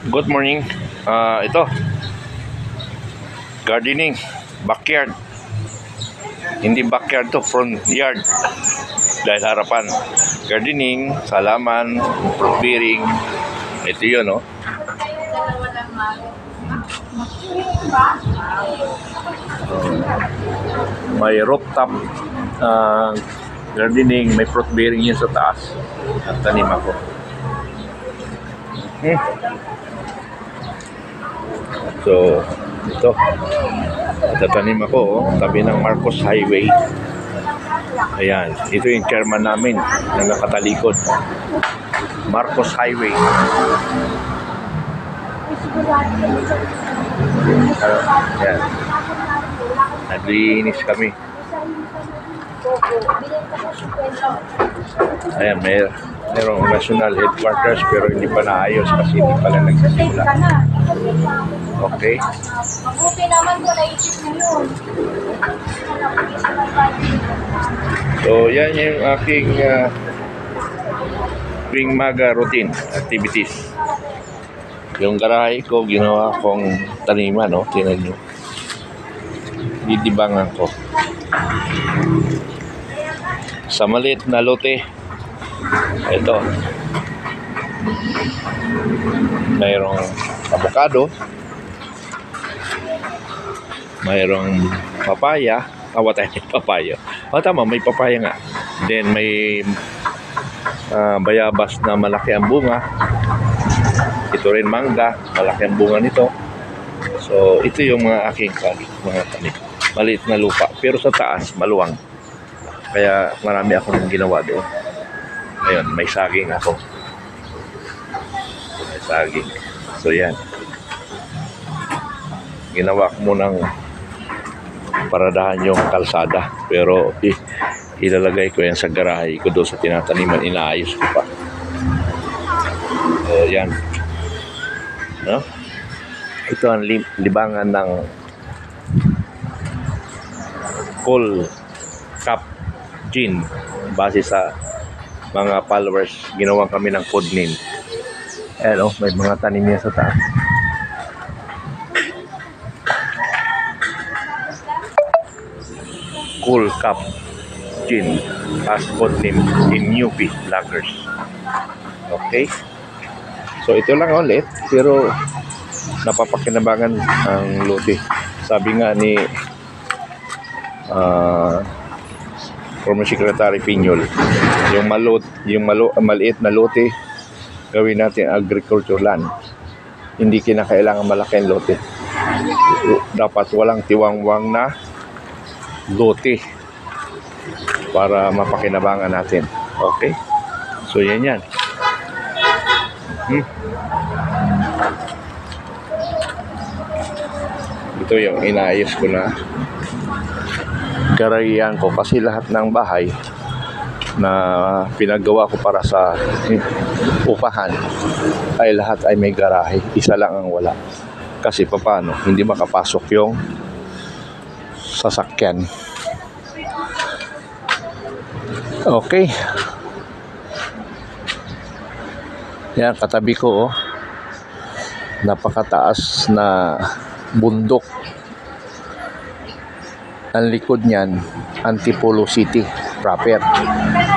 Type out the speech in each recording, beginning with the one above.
Good morning. Ito, gardening, backyard. Hindi backyard to, front yard. Dahil harapan. Gardening, salaman, fruit bearing. Ito yun, no? May rooftop gardening, may fruit bearing yun sa taas. At tanim ako. So, ito. Tatanim ako, tabi ng Marcos Highway. Ayan, ito yung chairman namin na nakatalikod. Marcos Highway. Ayan. Naglinis kami. Ayan, mayroong national headquarters pero hindi pa naayos kasi hindi pala nagsisimula. Okay. Mabuti naman ko naisip mo yun. So, yan yung aking tuwing maga routine activities. Yung garahe ko, ginawa kong taniman, no? Tingnan nyo. Didibangan ko. Sa maliit na lote, ito. Mayroong avocado. Mayroong papaya. Papaya. Tama, may papaya nga. Then may bayabas na malaki ang bunga. Ito rin mangga, malaki ang bunga nito. So, ito yung mga aking mga tanim. Maliit na lupa, pero sa taas, maluwang. Kaya marami akong ginawa doon. Ayun, may saging ako. May saging. So, yan. Ginawa ko munang paradahan yung kalsada. Pero, ilalagay ko yan sa garahe ko doon sa tinataniman. Inaayos ko pa. So, yan. No? Ito ang libangan ng cool cup gin base sa mga followers. Ginawa kami ng code name. Ayan, may mga tanim niya sa taas. Cool cup gin as code name in Newbie Vloggers. Okay. So ito lang ulit, pero napapakinabangan ang lote. Sabi nga ni former Secretary Piñol, yung maliit na lote, gawin natin agriculture land. Hindi kinakailangan malaki ang lote. Dapat walang tiwangwang na lote para mapakinabangan natin. Okay? So yan. Ito yung inaayos ko na garayan ko kasi lahat ng bahay na pinagawa ko para sa upahan ay lahat ay may garahe. Isa lang ang wala. Kasi paano? Hindi makapasok yung sasakyan. Okay. Yan, katabi ko, napakataas na bundok. Ang likod niyan, Antipolo City proper.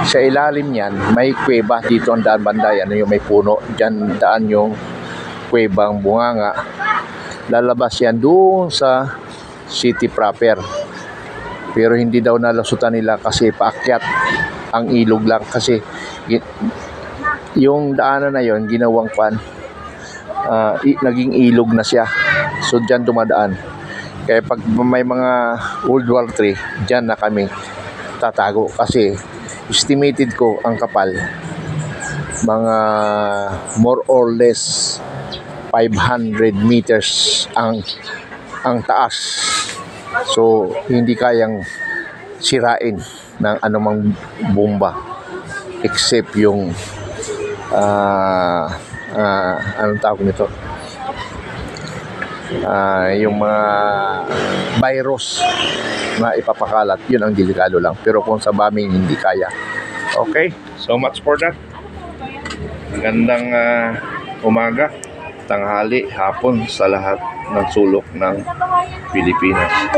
Sa ilalim niyan, may kuweba. Dito ang daan banda, yan yung may puno. Diyan daan yung kuwebang bunganga. Lalabas yan doon sa city proper. Pero hindi daw nalasutan nila kasi paakyat ang ilog lang. Kasi yung daanan na yon ginawang naging ilog na siya. So dyan dumadaan. Kaya pag may mga World War III, dyan na kami tatago. Kasi estimated ko ang kapal, mga more or less 500 meters ang taas. So hindi kayang sirain ng anumang bomba except yung anong tawag nito, yung mga virus na ipapakalat. Yun ang delikado lang, pero kung sa bombing hindi kaya. Okay, so much for that. Magandang umaga. tanghali, hapon sa lahat ng sulok ng Pilipinas.